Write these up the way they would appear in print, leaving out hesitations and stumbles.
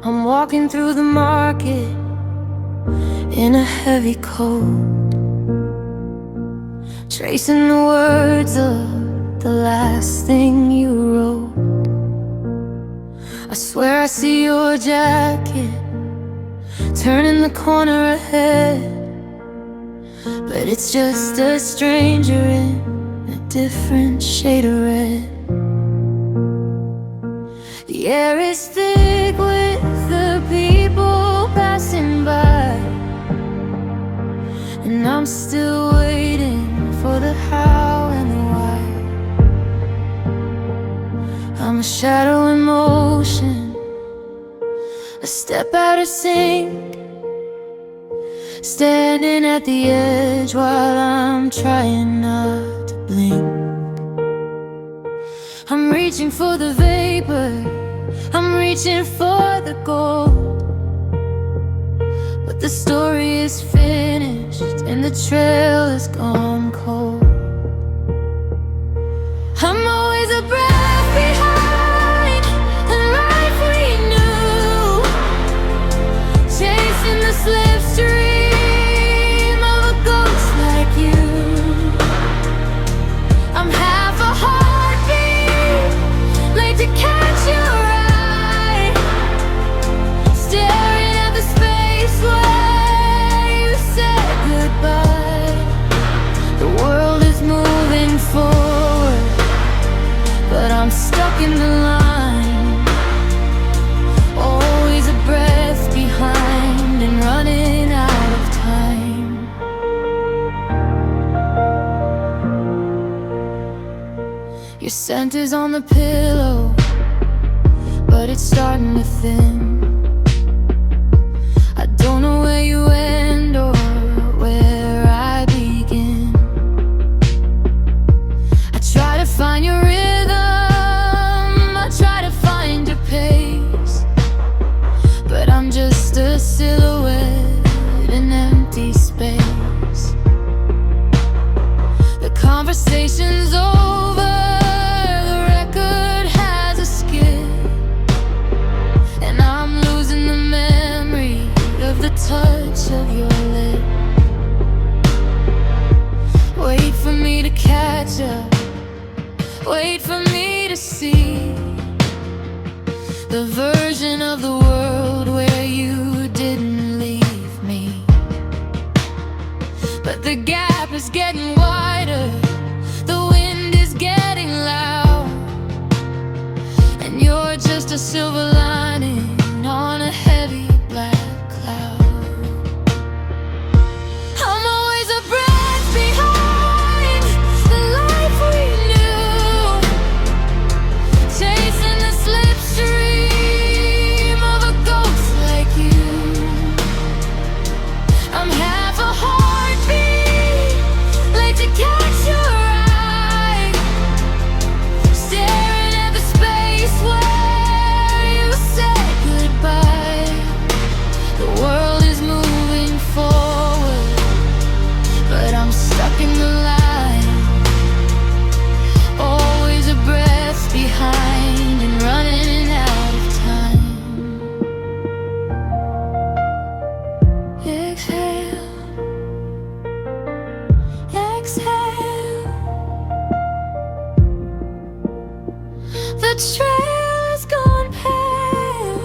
I'm walking through the market in a heavy coat, tracing the words of the last thing you wrote. I swear I see your jacket turning the corner ahead, but it's just a stranger in a different shade of red. The air is thick with the people passing by, and I'm still waiting for the how and the why. I'm a shadow in motion, a step out of sync, standing at the edge while I'm trying not to blink. I'm reaching for the vapor, I'm reaching for the gold, but the story is finished and the trail is gone cold. I'm always a breath behind the life we knew, chasing the slipstream of a ghost like you. I'm half a heartbeat, late to catch your eye, staring at the space where you said goodbye. The world is moving forward, but I'm stuck in the line, always a breath behind and running out of time. Your scent is on the pillow, but it's starting to thin. I don't know where you end or where I begin. I try to find your rhythm, I try to find your pace, but I'm just a silhouette in empty space. The conversation's over, the record has a skip, and I'm losing the memory of the touch of your lip. Wait for me to catch up, wait for me to see the version of the world where you didn't leave me. But the gap is getting wider, the wind is getting loud, and you're just a silver lining on a heavy black cloud. I'm always a breath behind the life we knew, chasing the slipstream of a ghost like you. I'm half a heartbeat, late to catch your eye, staring at the space where you said goodbye. The world is moving forward, but I'm stuck in the line, always a breath behind and running out of time. Exhale, exhale. The trail has gone pale.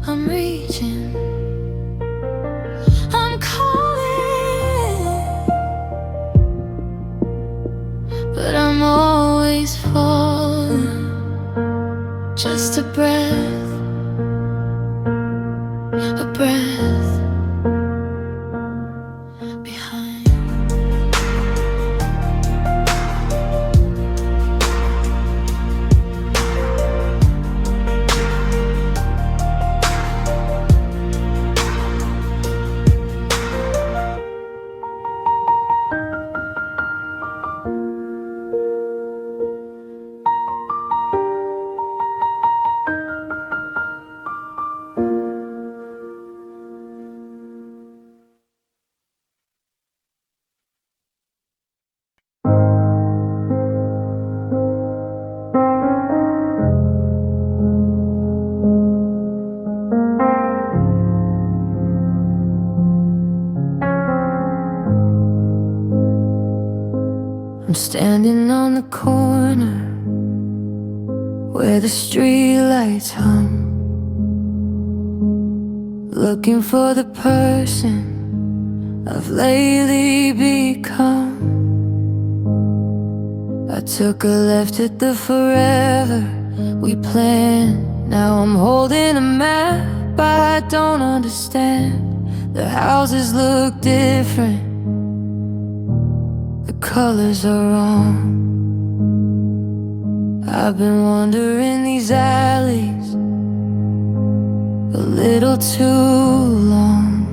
I'm reaching, I'm calling, but I'm always falling. Just a breath, a breath behind. where the streetlights hum, looking for the person I've lately become. I took a left at the forever we planned. Now I'm holding a map I don't understand. The houses look different, the colors are wrong. I've been wandering these alleys a little too long.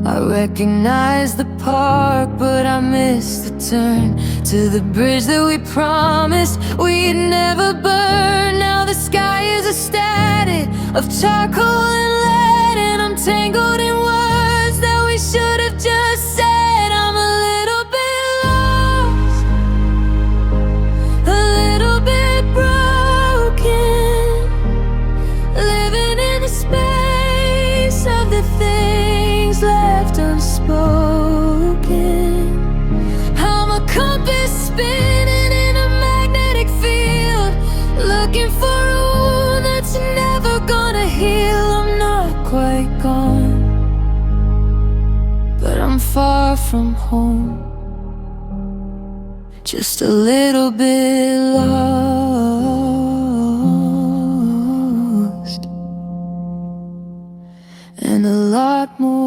I recognize the park, but I missed the turn to the bridge that we promised we'd never burn. Now the sky is a static of charcoal and lead, and I'm tangled in words that we should have just said. I'm a little bit lost, a little bit broken, living in the space of the things left unspoken. I'm a compass spinning in a magnetic field, looking for a wound that's never gonna heal. I'm not quite gone, but I'm far from home, just a little bit lost, and a lot more.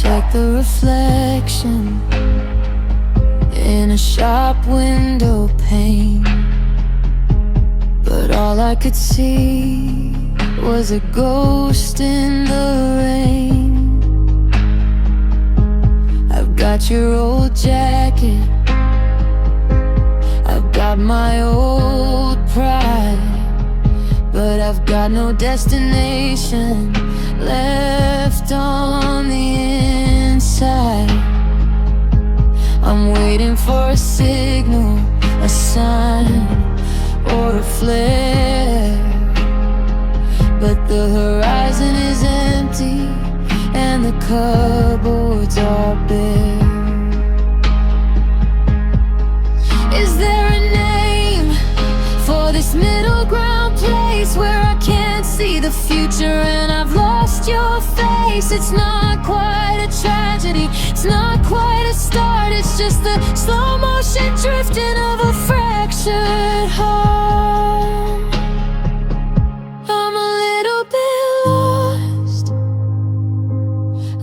Check the reflection in a shop window pane, but all I could see was a ghost in the rain. I've got your old jacket, I've got my old pride, but I've got no destination left on the inside. I'm waiting for a signal, a sign, or a flare, but the horizon is empty and the cupboards are bare. Is there a name for this middle ground place where I can't see the future and I've lost your face? It's not quite a tragedy, it's not quite a start, it's just the slow motion drifting of a fractured heart. I'm a little bit lost,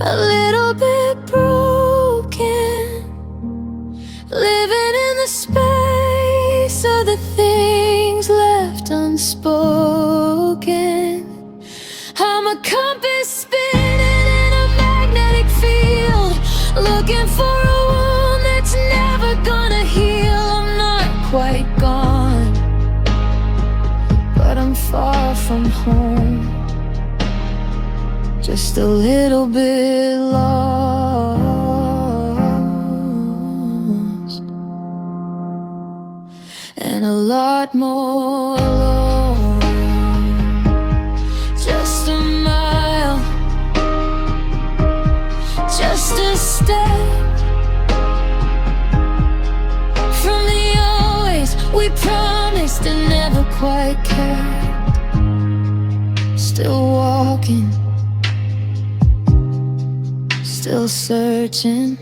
a little bit broken, living in the space of the things left unspoken. I'm a compass spinning in a magnetic field, looking for a wound that's never gonna heal. I'm not quite gone, but I'm far from home, just a little bit lost, and a lot more alone. Just a mile, just a step from the always we promised and never quite kept. Still walking, still searching,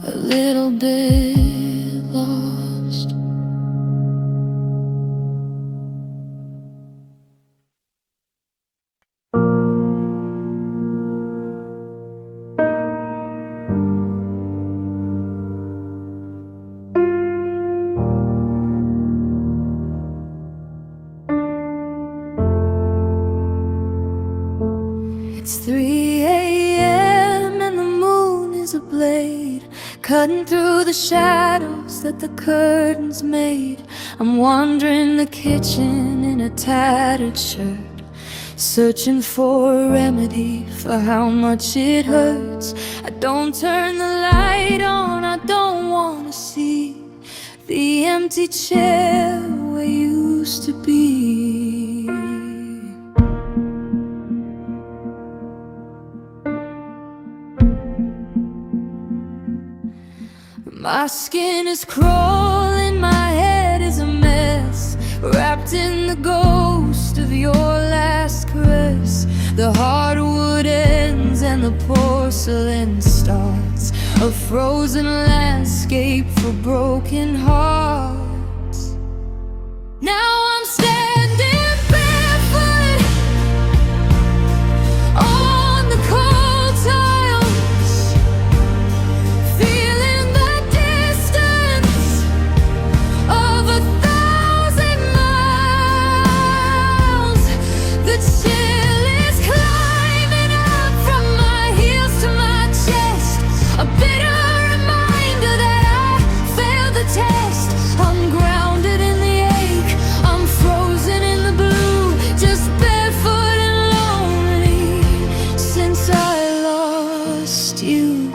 a little bit lost. It's 3 a.m. and the moon is a blade, cutting through the shadows that the curtains made. I'm wandering the kitchen in a tattered shirt, searching for a remedy for how much it hurts. I don't turn the light on, I don't wanna see empty chair where you used to be. My skin is crawling, my head is a mess, wrapped in the ghost of your last caress. The hardwood ends and the porcelain starts, a frozen landscape for broken hearts. Now I'm standing barefoot on the cold tiles, feeling the distance of 1,000 miles. The chill is climbing up from my heels to my chest, a bitter reminder that I failed the test. I'm grounded in the ache, I'm frozen in the blue, just barefoot and lonely since I lost you.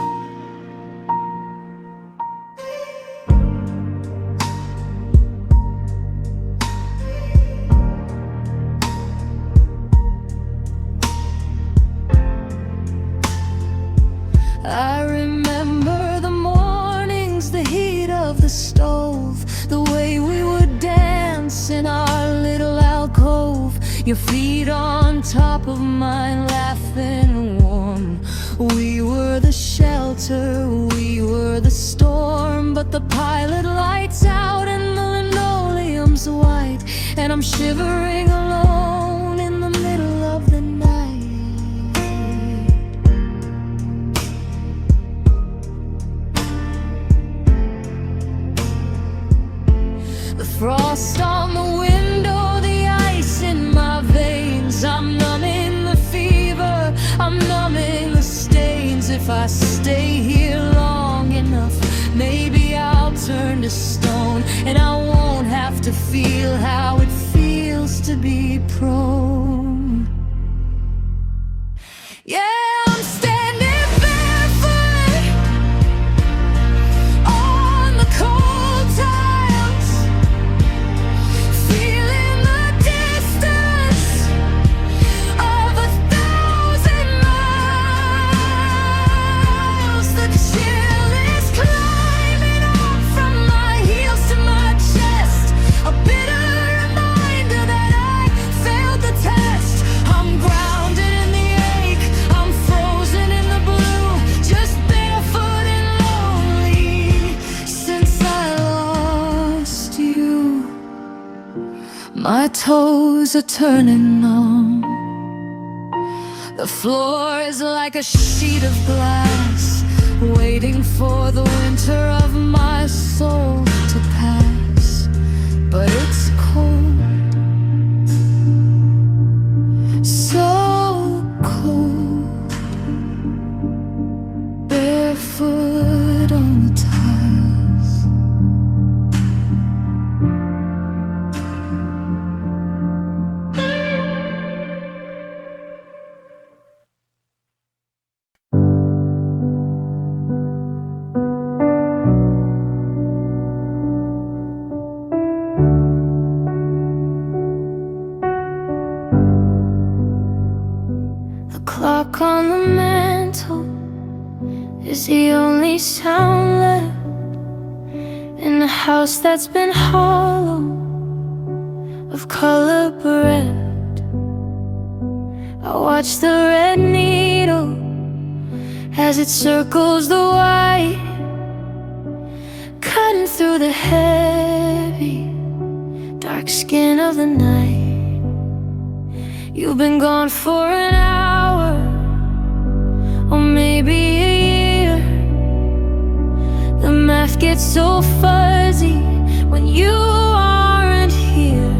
I remember the mornings, the heat of the stove, the way we would dance in our little alcove, your feet on top of mine, laughing warm. We were the shelter, we were the storm, but the pilot lights out and the linoleum's white, and I'm shivering alone in the middle of the night. The frost on the window, the ice in my veins, I'm numbing the fever, I'm numbing the stains. If I stay here long enough, maybe I'll turn to stone, and I won't have to feel how it feels to be prone. Yeah, I'm standing barefoot on the cold tiles, feeling the distance of 1,000 miles. The chill is climbing up from my heels to my chest, a bitter reminder that I failed the test. I'm grounded in the ache, I'm frozen in the blue, just barefoot and lonely since I lost you. My toes are turning numb, the floor is like a sheet of glass, waiting for the winter of my soul to pass. But it's cold, so cold, barefoot on the tiles. The clock on the mantle is the only sound left in a house that's been hollow, of color bereft. I watch the red needle as it circles the white, cutting through the heavy, dark skin of the night. You've been gone for an hour, or maybe a year. The math gets so fuzzy when you aren't here.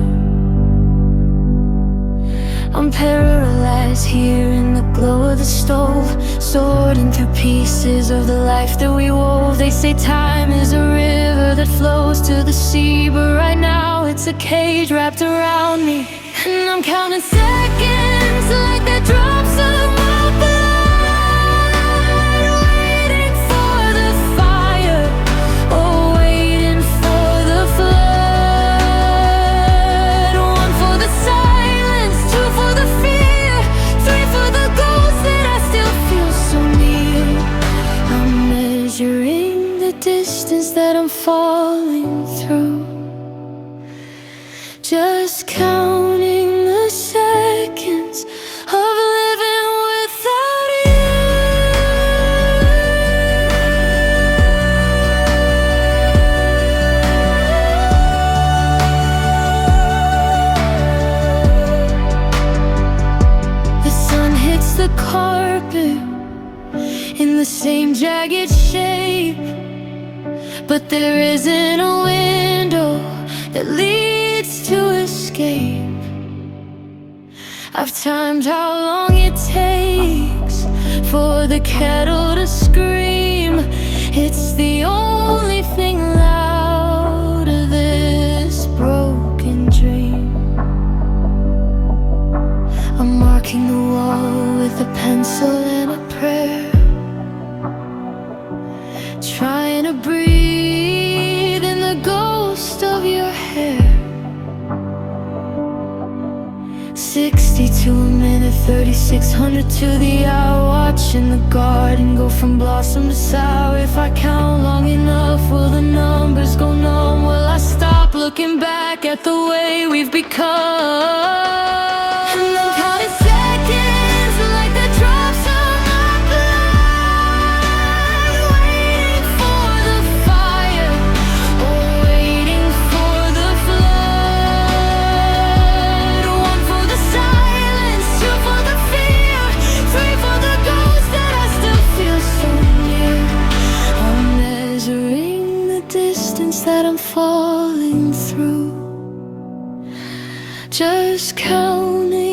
I'm paralyzed here in the glow of the stove, sorting through pieces of the life that we wove. They say time is a river that flows to the sea, but right now it's a cage wrapped around me. And I'm counting seconds like the drops of my blood, waiting for the fire, oh, waiting for the flood. Just counting the seconds of living without you. The sun hits the carpet in the same jagged shape, but there isn't a window that leads to escape. I've timed how long it takes for the kettle to scream. It's the only thing loud of this broken dream. I'm marking the wall with a pencil and a prayer, trying to breathe in the ghost of your hair. 60 to a minute, 3600 to the hour. Watching the garden go from blossom to sour. If I count long enough, will the numbers go numb? Will I stop looking back at the way we've become? And I'm counting seconds like the drops of my blood, waiting for the fire, or waiting for the flood. One for the silence, two for the fear, three for the ghost that I still feel so near. I'm measuring the distance that I'm falling through, just counting